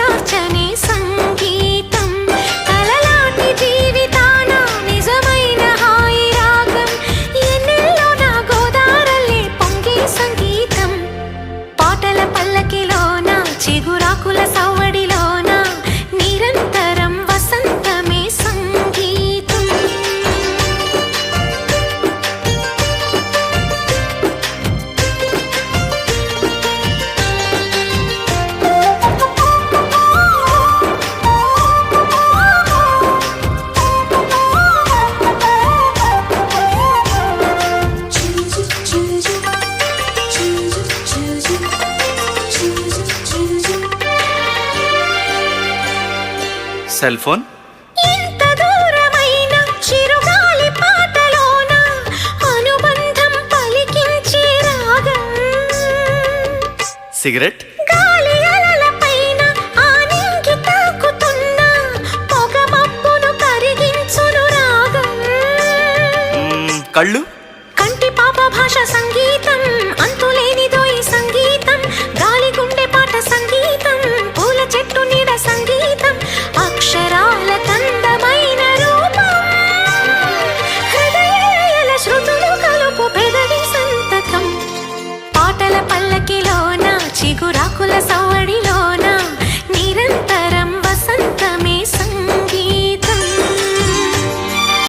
తీర్చని సంగీతం కలలాంటి జీవితాన నిజమైన హాయి రాగం ఎన్నెల్లో నా గోదారల్లే పొంగే సంగీతం పాటల పల్లకిలోన చిగురాకుల సవ్వడిలోన నిరంతరం వసంతమే సంగీతం సెల్ ఫోన్ ఎంత దూరమైన చిరుగాలి పాటలోన అనుబంధం పలికించే రాగం సిగరెట్ గాలి అలలపైన ఆనింగి తాకుతున్న పొగ మబ్బును కరిగించును రాగం కళ్ళు కంటి పాప భాష సంగీతం